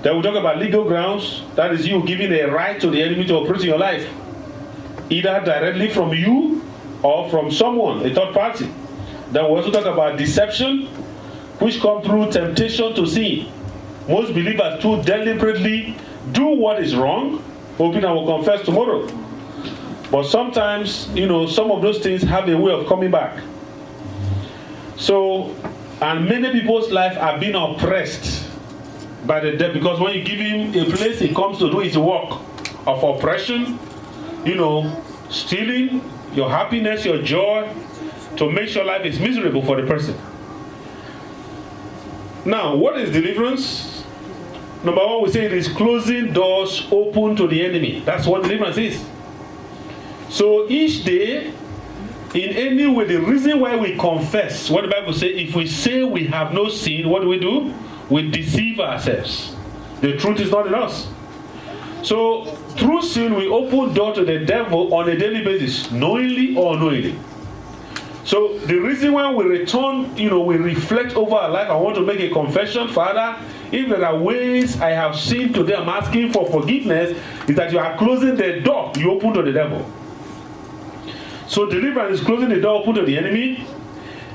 Then we talk about legal grounds. That is you giving a right to the enemy to operate in your life, either directly from you or from someone, a third party. Then we also talk about deception, which come through temptation to sin. Most believers too deliberately do what is wrong, hoping I will confess tomorrow. But sometimes, some of those things have a way of coming back. So, and many people's life are being oppressed by the devil, because when you give him a place, he comes to do his work of oppression, stealing your happiness, your joy, to make sure life is miserable for the person. Now, what is deliverance? Number one, we say it is closing doors open to the enemy. That's what deliverance is. So each day, in any way, the reason why we confess, what the Bible says, if we say we have no sin, what do? We deceive ourselves. The truth is not in us. So through sin, we open door to the devil on a daily basis, knowingly or unknowingly. So the reason why we return, we reflect over our life. I want to make a confession, Father. If there are ways I have sinned today, I'm asking for forgiveness, is that you are closing the door you open to the devil. So deliverance is closing the door open to the enemy.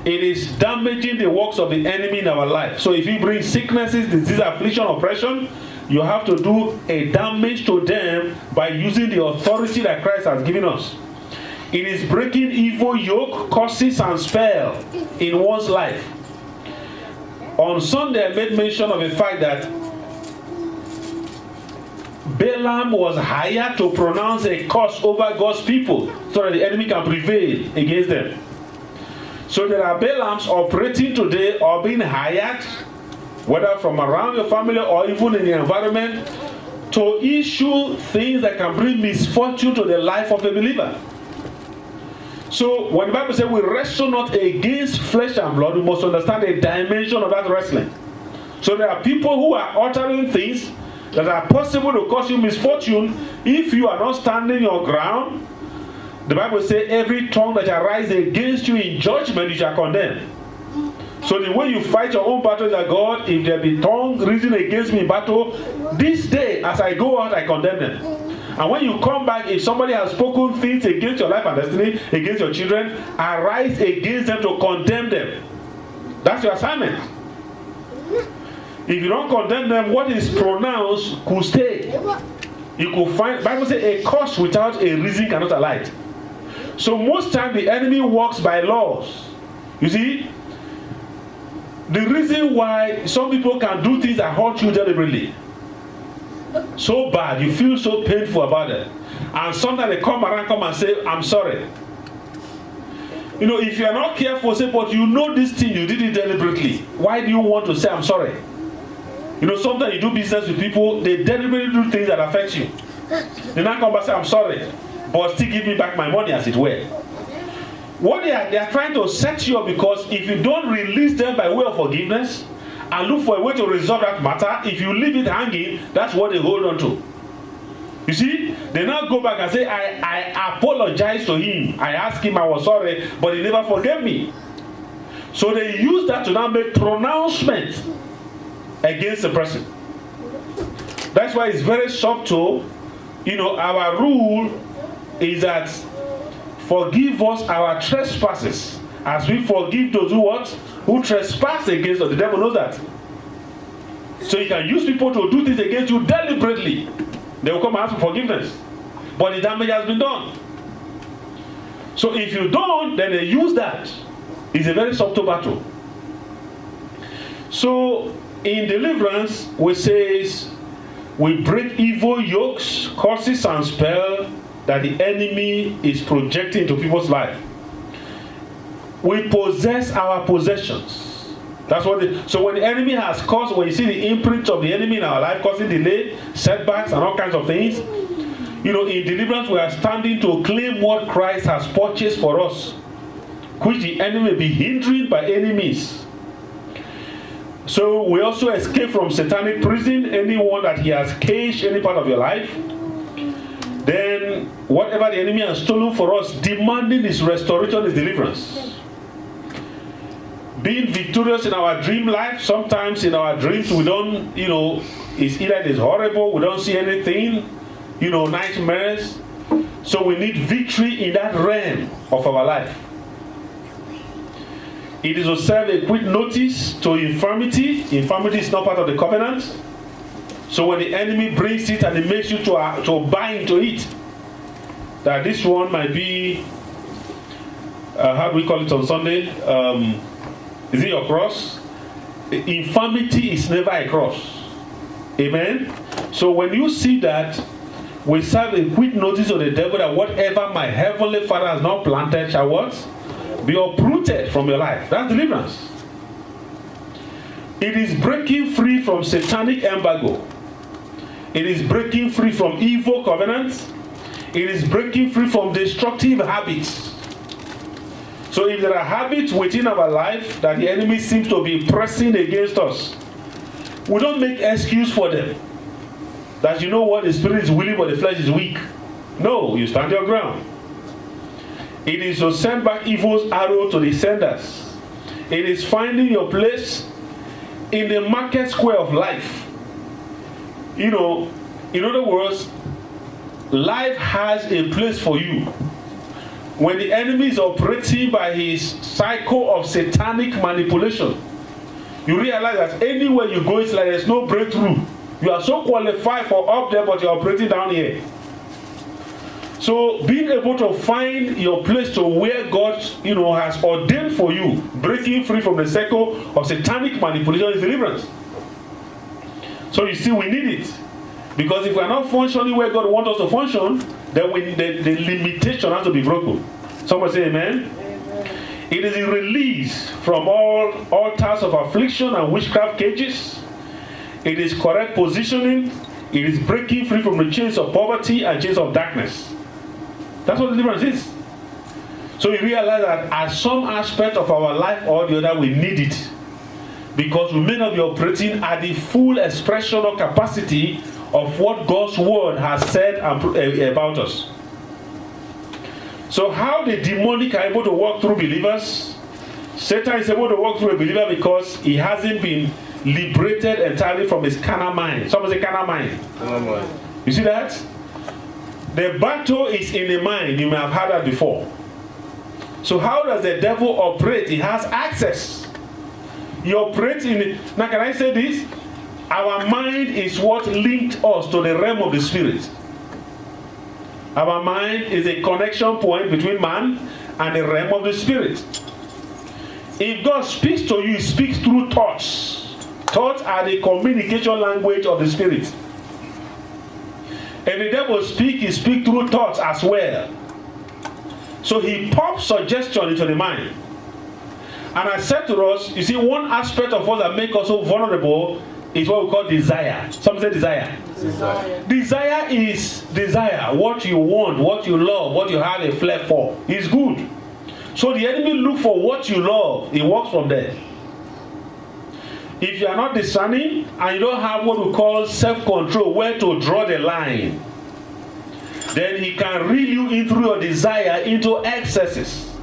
It is damaging the works of the enemy in our life. So if you bring sicknesses, disease, affliction, oppression, you have to do a damage to them by using the authority that Christ has given us. It is breaking evil yoke, curses, and spell in one's life. On Sunday, I made mention of the fact that Balaam was hired to pronounce a curse over God's people so that the enemy can prevail against them. So there are Balaams operating today or being hired, whether from around your family or even in the environment, to issue things that can bring misfortune to the life of a believer. So when the Bible says we wrestle not against flesh and blood, we must understand the dimension of that wrestling. So there are people who are uttering things that are possible to cause you misfortune if you are not standing your ground. The Bible says every tongue that shall rise against you in judgment you shall condemn. So the way you fight your own battle is that, God, if there be tongue risen against me in battle, this day as I go out I condemn them. And when you come back, if somebody has spoken things against your life and destiny, against your children, arise against them to condemn them. That's your assignment. If you don't condemn them, what is pronounced could stay. You could find, the Bible says, a curse without a reason cannot alight. So most times the enemy works by laws. You see, the reason why some people can do things that hurt you deliberately, so bad, you feel so painful about it, and sometimes they come and say, I'm sorry. If you are not careful, say, but this thing, you did it deliberately. Why do you want to say I'm sorry? Sometimes you do business with people, they deliberately do things that affect you. They now come back and say, I'm sorry, but still give me back my money, as it were. What they are trying to set you up, because if you don't release them by way of forgiveness and look for a way to resolve that matter, if you leave it hanging, that's what they hold on to. You see, they now go back and say, I apologize to him. I asked him, I was sorry, but he never forgave me. So they use that to now make pronouncements against the person. That's why it's very subtle. Our rule is that forgive us our trespasses as we forgive those who trespass against us. The devil knows that. So you can use people to do things against you deliberately. They will come and ask for forgiveness, but the damage has been done. So if you don't, then they use that. It's a very subtle battle. So in deliverance, we says we break evil yokes, curses, and spells that the enemy is projecting into people's life. We possess our possessions. That's what. So when the enemy has caused, when you see the imprint of the enemy in our life, causing delay, setbacks, and all kinds of things, in deliverance, we are standing to claim what Christ has purchased for us, which the enemy may be hindering by any means. So we also escape from satanic prison. Anyone that he has caged any part of your life, then whatever the enemy has stolen for us, demanding his restoration is deliverance. being victorious in our dream life. Sometimes in our dreams we don't, it's either it's horrible, we don't see anything, nightmares. So we need victory in that realm of our life. It is to serve a quick notice to infirmity. Infirmity is not part of the covenant. So when the enemy brings it and it makes you to buy into it, that this one might be, how do we call it on Sunday? Is it your cross? Infirmity is never a cross. Amen? So when you see that, we serve a quick notice to the devil that whatever my heavenly Father has not planted shall what? Be uprooted from your life. That's deliverance. It is breaking free from satanic embargo. It is breaking free from evil covenants. It is breaking free from destructive habits. So if there are habits within our life that the enemy seems to be pressing against us, we don't make excuse for them. That you know what, the spirit is willing but the flesh is weak. No, you stand your ground. It is to send back evil's arrow to the senders. It is finding your place in the market square of life. In other words, life has a place for you. When the enemy is operating by his cycle of satanic manipulation, you realize that anywhere you go, it's like there's no breakthrough. You are so qualified for up there, but you're operating down here. So being able to find your place to where God, has ordained for you, breaking free from the cycle of satanic manipulation is deliverance. So you see, we need it. Because if we are not functioning where God wants us to function, then the limitation has to be broken. Someone say amen? Amen. It is a release from all altars of affliction and witchcraft cages. It is correct positioning. It is breaking free from the chains of poverty and chains of darkness. That's what deliverance is. So you realize that at some aspect of our life or the other, we need it. Because we may not be operating at the full expression or capacity of what God's word has said about us. So how the demonic are able to walk through believers? Satan is able to walk through a believer because he hasn't been liberated entirely from his carnal mind. Someone say carnal mind. You see that? The battle is in the mind. You may have heard that before. So how does the devil operate? He has access. He operates in it. Now can I say this? Our mind is what linked us to the realm of the spirit. Our mind is a connection point between man and the realm of the spirit. If God speaks to you, he speaks through thoughts. Thoughts are the communication language of the spirit. If the devil speaks, he speaks through thoughts as well. So he pops suggestion into the mind. And I said to us, you see, one aspect of us that makes us so vulnerable is what we call desire. Some say desire. Desire is desire. What you want, what you love, what you have a flair for is good. So the enemy look for what you love. He works from there. If you are not discerning and you don't have what we call self-control, where to draw the line, then he can reel you in through your desire into excesses.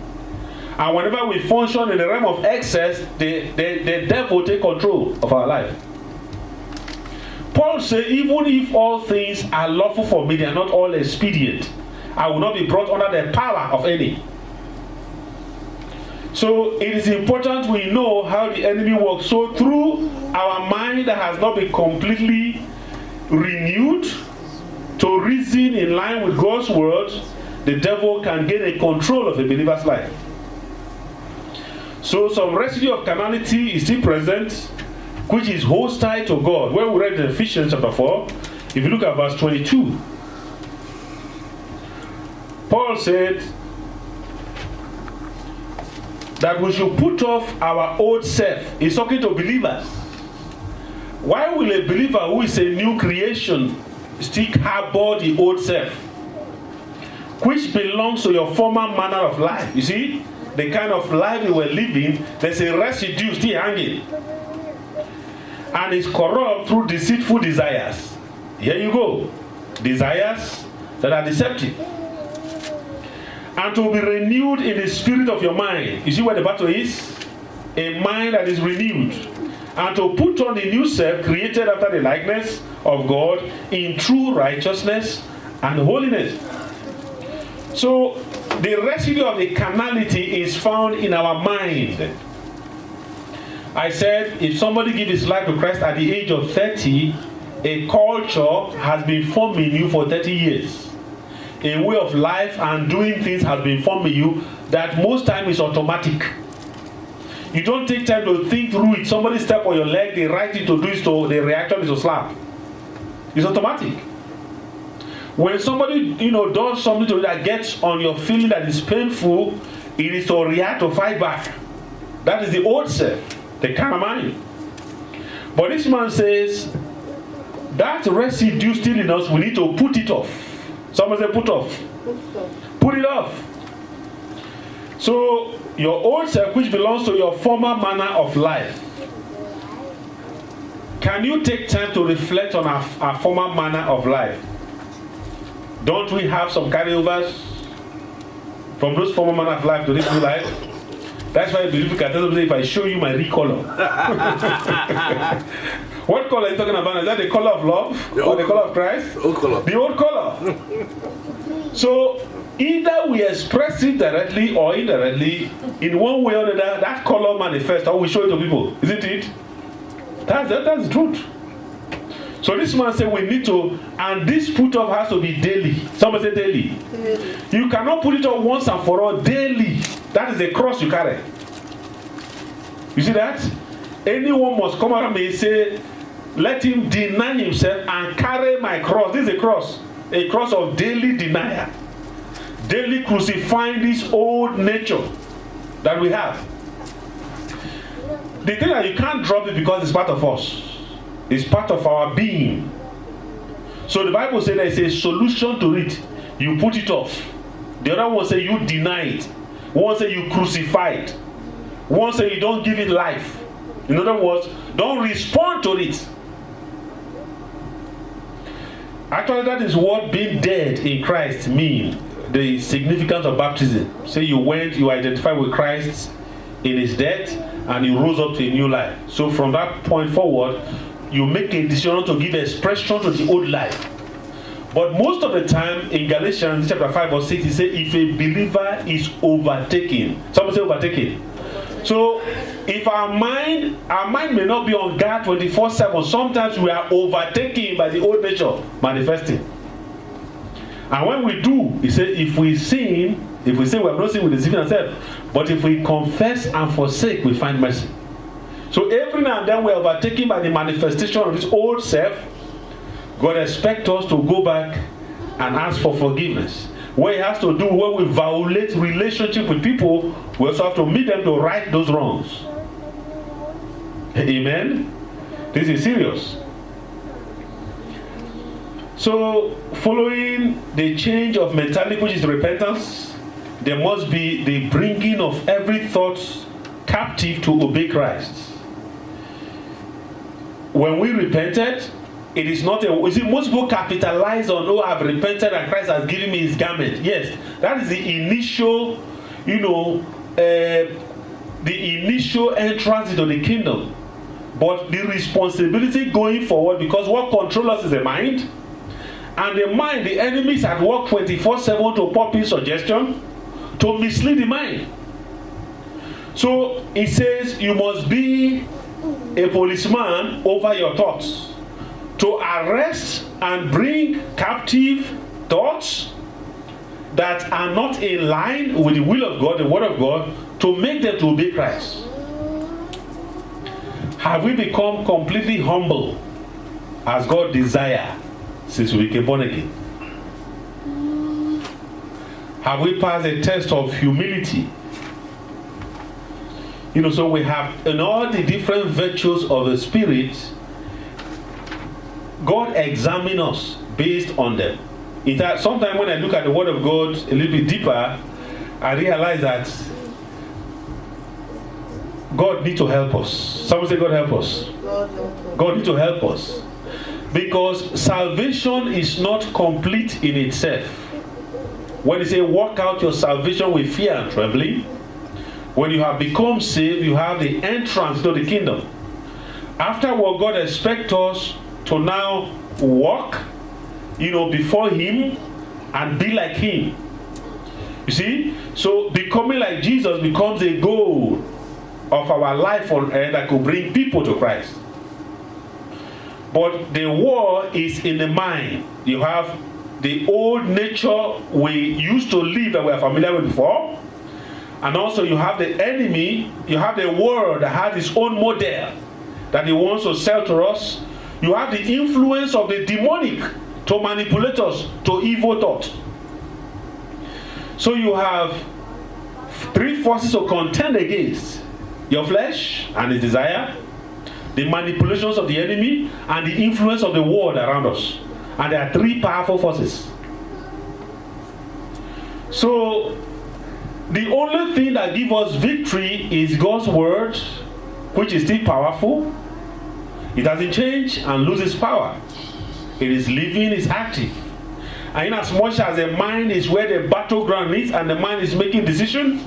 And whenever we function in the realm of excess, the devil take control of our life. Paul said, even if all things are lawful for me, they are not all expedient. I will not be brought under the power of any. So it is important we know how the enemy works. So through our mind that has not been completely renewed to reason in line with God's word, the devil can gain a control of a believer's life. So some residue of carnality is still present, which is hostile to God. When we read in Ephesians chapter 4, if you look at verse 22, Paul said that we should put off our old self. He's talking to believers. Why will a believer who is a new creation still harbor the old self, which belongs to your former manner of life? You see, the kind of life you were living, there's a residue still hanging. And it's corrupt through deceitful desires. Here you go. Desires that are deceptive. And to be renewed in the spirit of your mind. You see where the battle is? a mind that is renewed, and to put on the new self created after the likeness of God in true righteousness and holiness. So the residue of the carnality is found in our mind. I said, if somebody gives his life to Christ at the age of 30, a culture has been forming you for 30 years. A way of life and doing things has been forming you that most time is automatic. You don't take time to think through it. Somebody step on your leg, they write it to do it, so the reaction is to slap. It's automatic. When somebody, does something to you that gets on your feeling that is painful, it is to react, to fight back. That is the old self, the carnal mind. But this man says, that residue still in us, we need to put it off. Someone say put off. Put it off. So your old self, which belongs to your former manner of life, can you take time to reflect on our former manner of life? Don't we have some carryovers from those former manner of life to this new life? That's why I believe you can tell them, if I show you my recolor. What color are you talking about? Is that the color of love or the color of Christ? The old color. The old color. So either we express it directly or indirectly, in one way or another, that color manifests, or we show it to people. Isn't it? That's the truth. So this man said we need to, and this put off has to be daily. Somebody say daily. You cannot put it on once and for all, daily. That is the cross you carry. You see that? Anyone must come out of me and say, let him deny himself and carry my cross. This is a cross of daily denial. Daily crucifying this old nature that we have. The thing that you can't drop it because it's part of us. It's part of our being. So the Bible says there is a solution to it. You put it off. The other one say you deny it. One say you crucify it. One say you don't give it life. In other words, don't respond to it. Actually, that is what being dead in Christ means. The significance of baptism. Say you identified with Christ in his death, and you rose up to a new life. So from that point forward, you make a decision to give expression to the old life. But most of the time in Galatians chapter 5 or 6, it says if a believer is overtaken. Someone say overtaken. So if our mind may not be on guard 24/7. Sometimes we are overtaken by the old nature manifesting. And when we do, he said, if we say we have not sinned, we deceive ourselves. But if we confess and forsake, we find mercy. So every now and then we are overtaken by the manifestation of this old self. God expects us to go back and ask for forgiveness. What it has to do when we violate relationship with people, we also have to meet them to right those wrongs. Amen? This is serious. So, following the change of mentality, which is repentance, there must be the bringing of every thought captive to obey Christ. When we repented, it is not you see, most people capitalize on, I've repented and Christ has given me his garment. Yes, that is the initial, the initial entrance into the kingdom. But the responsibility going forward, because what controls us is the mind. And the mind, the enemy is at work 24/7 to pop in suggestion, to mislead the mind. So it says you must be a policeman over your thoughts, to arrest and bring captive thoughts that are not in line with the will of God, the word of God, to make them to obey Christ. Have we become completely humble as God desires since we became born again? Have we passed a test of humility? So we have in all the different virtues of the Spirit, God examines us based on them. Sometimes when I look at the Word of God a little bit deeper, I realize that God needs to help us. Someone say, God help us. God needs to help us. Because salvation is not complete in itself. When he say, work out your salvation with fear and trembling, When you have become saved, you have the entrance to the kingdom. After what God expects us to now walk, before Him and be like Him. You see? So becoming like Jesus becomes a goal of our life on earth that could bring people to Christ. But the war is in the mind. You have the old nature we used to live that we are familiar with before. And also you have the enemy, you have the world that has its own model that he wants to sell to us. You have the influence of the demonic to manipulate us to evil thought. So you have three forces to contend against: your flesh and its desire, the manipulations of the enemy, and the influence of the world around us. And there are three powerful forces. So the only thing that gives us victory is God's word, which is still powerful. It doesn't change and lose its power. It is living, it's active. And in as much as the mind is where the battleground is and the mind is making decisions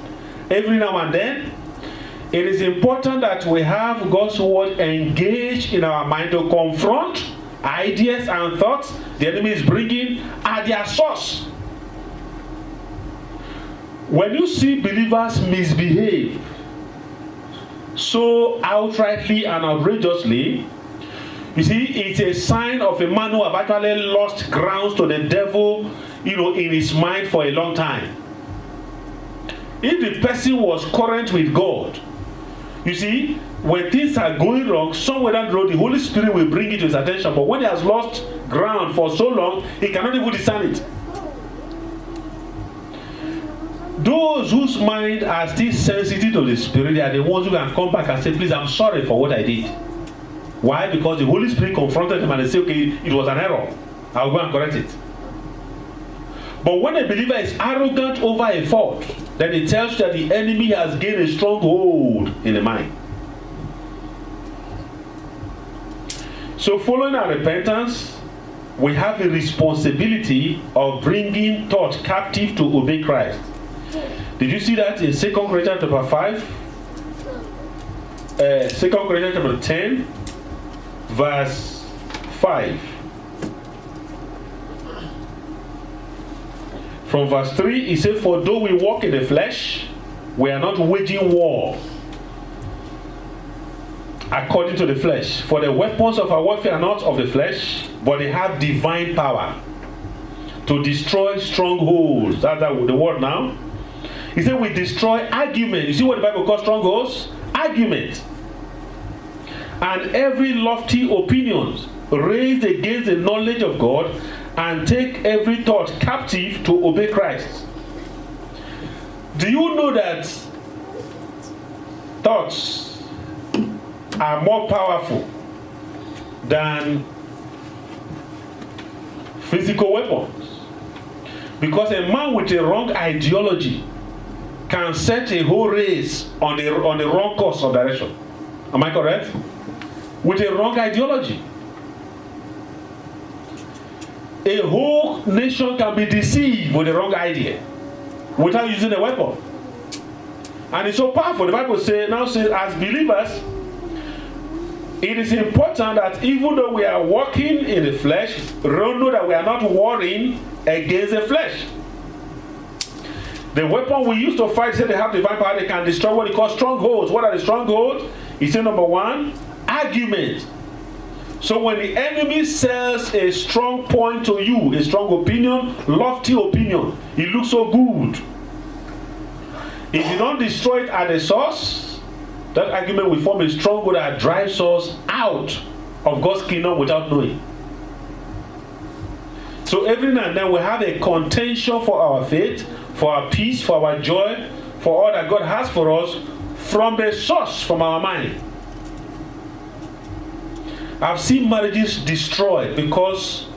every now and then, it is important that we have God's word engaged in our mind to confront ideas and thoughts the enemy is bringing at their source. When you see believers misbehave so outrightly and outrageously, you see, it's a sign of a man who have actually lost grounds to the devil, in his mind for a long time. If the person was current with God, you see, when things are going wrong, somewhere down the road, the Holy Spirit will bring it to his attention. But when he has lost ground for so long, he cannot even discern it. Those whose mind are still sensitive to the Spirit, they are the ones who can come back and say, please, I'm sorry for what I did. Why? Because the Holy Spirit confronted them and they say, okay, it was an error. I'll go and correct it. But when a believer is arrogant over a fault, then it tells you that the enemy has gained a strong hold in the mind. So following our repentance, we have the responsibility of bringing thought captive to obey Christ. Did you see that in 2 Corinthians chapter 5? 2 Corinthians chapter 10, verse 5. From verse 3, he said, for though we walk in the flesh, we are not waging war according to the flesh. For the weapons of our warfare are not of the flesh, but they have divine power to destroy strongholds. That's the word now. He said we destroy argument. You see what the Bible calls strongholds? Argument. And every lofty opinion raised against the knowledge of God, and take every thought captive to obey Christ. Do you know that thoughts are more powerful than physical weapons? Because a man with a wrong ideology can set a whole race on the wrong course of direction. Am I correct? With a wrong ideology. A whole nation can be deceived with the wrong idea without using a weapon. And it's so powerful. The Bible says, as believers, it is important that even though we are walking in the flesh, we know that we are not warring against the flesh. The weapon we use to fight, say they have divine power, they can destroy what he calls strongholds. What are the strongholds? He said, number one, argument. So when the enemy sells a strong point to you, a strong opinion, lofty opinion, it looks so good. If you don't destroy it at the source, that argument will form a stronghold that drives us out of God's kingdom without knowing. So every now and then we have a contention for our faith, for our peace, for our joy, for all that God has for us from the source, from our mind. I've seen marriages destroyed because,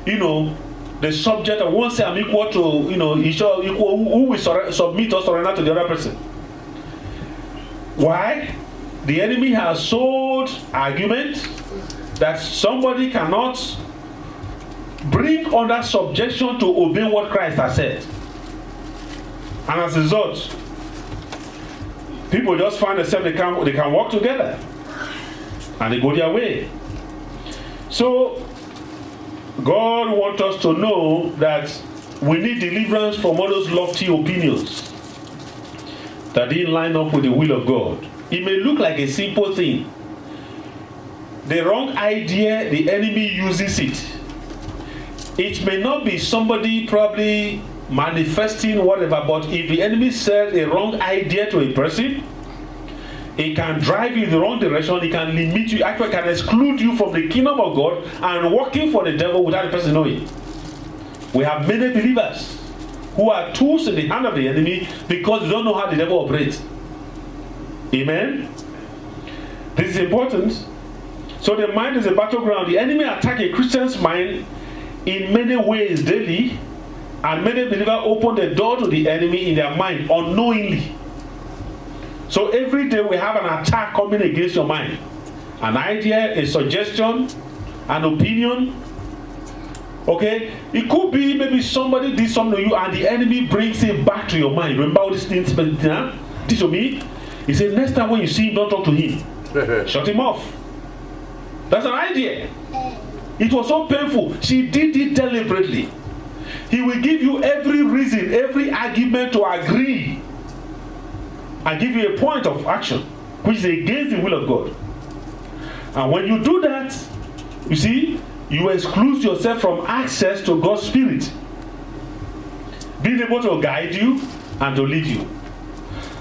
the subject of one say I'm equal to, who will submit or surrender to the other person. Why? The enemy has sold argument that somebody cannot bring under subjection to obey what Christ has said. And as a result, People just find themselves they can work together. And they go their way. So, God wants us to know that we need deliverance from all those lofty opinions that didn't line up with the will of God. It may look like a simple thing. The wrong idea, the enemy uses it. It may not be somebody probably manifesting whatever, but if the enemy sells a wrong idea to a person, it can drive you in the wrong direction. It can limit you, actually can exclude you from the kingdom of God and working for the devil without the person knowing. We have many believers who are tools in the hand of the enemy because they don't know how the devil operates. Amen? This is important. So the mind is a battleground. The enemy attacks a Christian's mind in many ways daily, and many believers open the door to the enemy in their mind unknowingly. So every day we have an attack coming against your mind. An idea, a suggestion, an opinion. Okay? It could be maybe somebody did something to you and the enemy brings it back to your mind. Remember all these things did to me? He said, next time when you see him, don't talk to him. Shut him off. That's an idea. It was so painful. She did it deliberately. He will give you every reason, every argument to agree and give you a point of action which is against the will of God. And when you do that, you see, you exclude yourself from access to God's Spirit, being able to guide you and to lead you.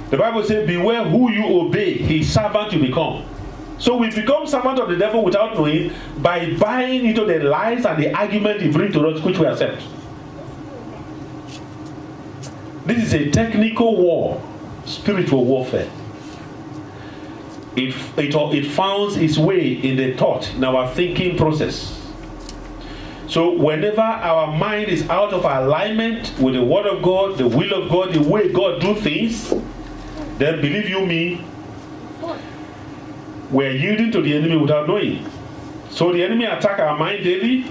The Bible says, beware who you obey, his servant you become. So we become servant of the devil without knowing by buying into the lies and the argument he brings to us, which we accept. This is a technical war, spiritual warfare. It finds its way in the thought, in our thinking process. So whenever our mind is out of alignment with the word of God, the will of God, the way God do things, then believe you me, we're yielding to the enemy without knowing. So the enemy attacks our mind daily.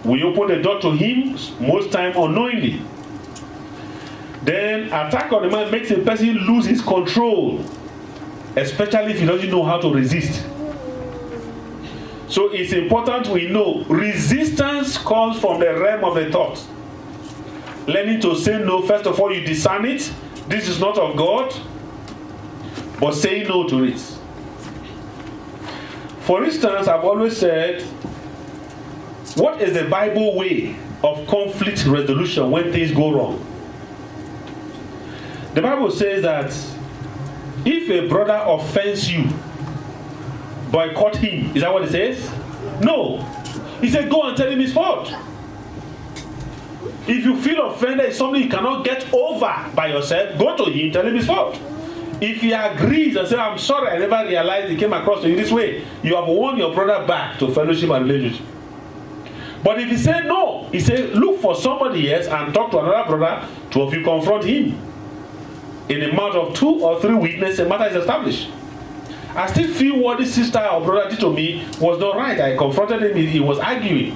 We open the door to him, most time unknowingly. Then attack on the mind makes a person lose his control, especially if he doesn't know how to resist. So it's important we know resistance comes from the realm of the thought. Learning to say no, first of all, you discern it. This is not of God, but say no to it. For instance, I've always said, what is the Bible way of conflict resolution when things go wrong? The Bible says that if a brother offends you, boycott him. Is that what it says? No. He said, go and tell him his fault. If you feel offended, it's something you cannot get over by yourself, go to him, tell him his fault. If he agrees and says, I'm sorry, I never realized it came across to you this way, you have won your brother back to fellowship and relationship. But if he said no, he said, look for somebody else and talk to another brother, two of you confront him. In a matter of 2 or 3 witnesses, a matter is established. I still feel what this sister or brother did to me was not right. I confronted him, he was arguing.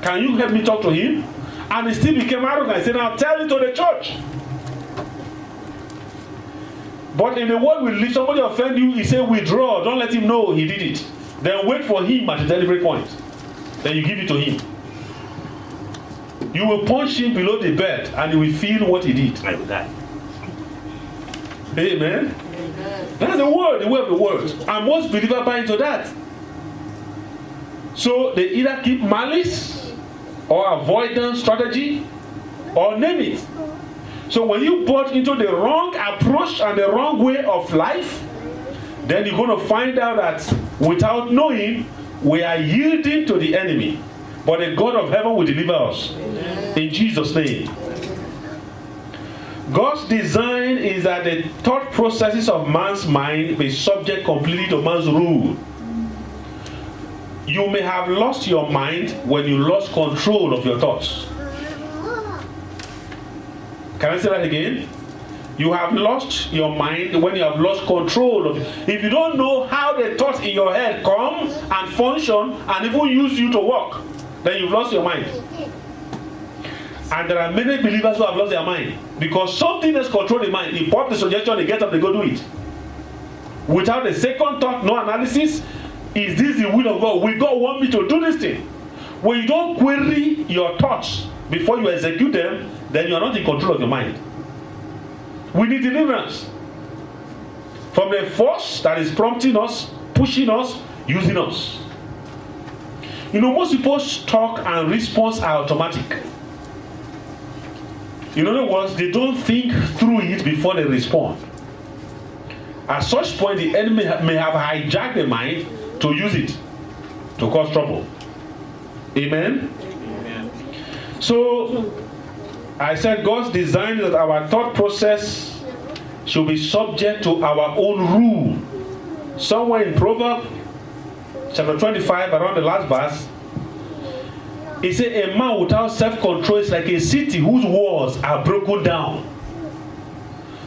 Can you help me talk to him? And he still became arrogant. He said, now tell it to the church. But in the world we live, somebody offend you, he said withdraw, don't let him know he did it. Then wait for him at a deliberate point. Then you give it to him. You will punch him below the bed and he will feel what he did. I will die. Amen. That's the word, the way of the word. And most believers buy into that. So they either keep malice or avoidance strategy or name it. So when you bought into the wrong approach and the wrong way of life, then you're going to find out that without knowing, we are yielding to the enemy. But the God of heaven will deliver us. Amen. In Jesus' name. God's design is that the thought processes of man's mind be subject completely to man's rule. You may have lost your mind when you lost control of your thoughts. Can I say that again? You have lost your mind when you have lost control of it. If you don't know how the thoughts in your head come and function and even use you to work, then you've lost your mind. And there are many believers who have lost their mind because something has controlled the mind. They pop the suggestion, they get up, they go do it. without a second thought, no analysis. Is this the will of God? Will God want me to do this thing? When you don't query your thoughts before you execute them, then you are not in control of your mind. We need deliverance from the force that is prompting us, pushing us, using us. You know, most people's talk and response are automatic. In other words, they don't think through it before they respond. At such point, the enemy may have hijacked the mind to use it to cause trouble. Amen? Amen. So, I said God's design is that our thought process should be subject to our own rule. Somewhere in Proverbs chapter 25, around the last verse, it says, a man without self-control is like a city whose walls are broken down.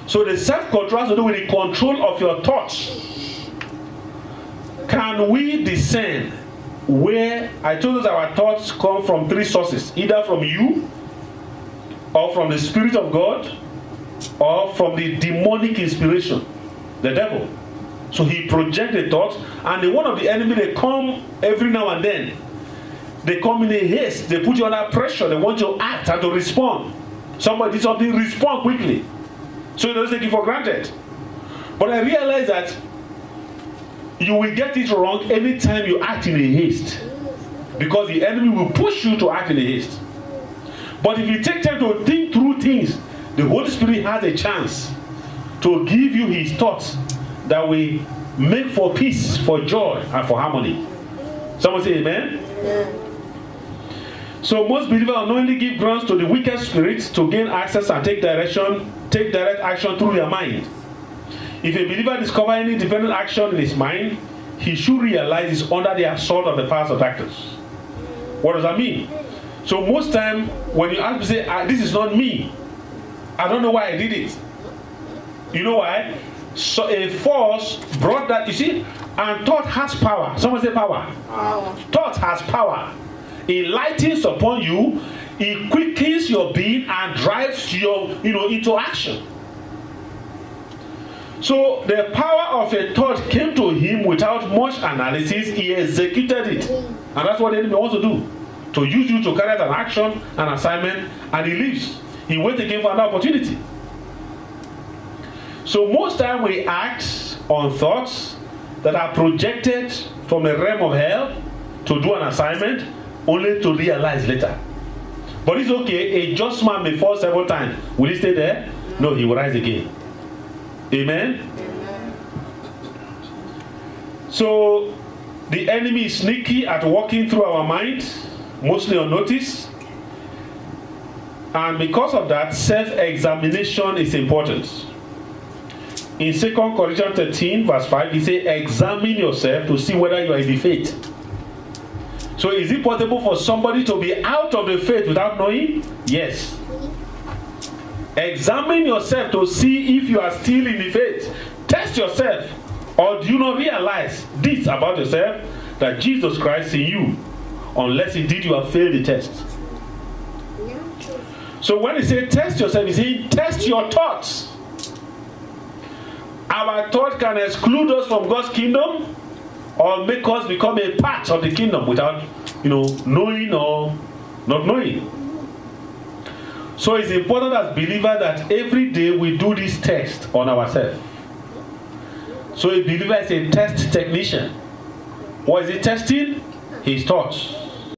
So the self-control has to do with the control of your thoughts. Can we discern where, I told us our thoughts come from three sources, either from you, or from the Spirit of God, or from the demonic inspiration, the devil. So he projects the thoughts, and the one of the enemy, they come every now and then. They come in a haste, they put you under pressure, they want you to act and to respond. Somebody did something, respond quickly. So you don't take it for granted. But I realize that you will get it wrong anytime you act in a haste. Because the enemy will push you to act in a haste. But if you take time to think through things, the Holy Spirit has a chance to give you his thoughts that will make for peace, for joy, and for harmony. Someone say amen? Amen. So most believers unknowingly give grounds to the wicked spirits to gain access and take direct action through their mind. If a believer discovers any independent action in his mind, he should realize he's under the assault of the powers of darkness. What does that mean? So most time when you ask me, say, this is not me. I don't know why I did it. You know why? So a force brought that, you see, and thought has power. Someone say power. Power. Thought has power. It lightens upon you, it quickens your being and drives your, into action. So the power of a thought came to him without much analysis. He executed it. And that's what the enemy wants to do. To use you to carry out an action, an assignment, and he leaves. He waits again for another opportunity. So most time we act on thoughts that are projected from the realm of hell to do an assignment, only to realize later. But it's okay, a just man may fall several times. Will he stay there? No, he will rise again. Amen? Amen. So the enemy is sneaky at walking through our mind, mostly unnoticed. And because of that, self-examination is important. In 2 Corinthians 13, verse 5, he says, examine yourself to see whether you are in the faith. So is it possible for somebody to be out of the faith without knowing? Yes. Examine yourself to see if you are still in the faith. Test yourself. Or do you not realize this about yourself? That Jesus Christ in you. Unless indeed you have failed the test. So when he says test yourself, he says test your thoughts. Our thought can exclude us from God's kingdom, or make us become a part of the kingdom without, knowing or not knowing. So it's important as believers that every day we do this test on ourselves. So a believer is a test technician. What is he testing? His thoughts.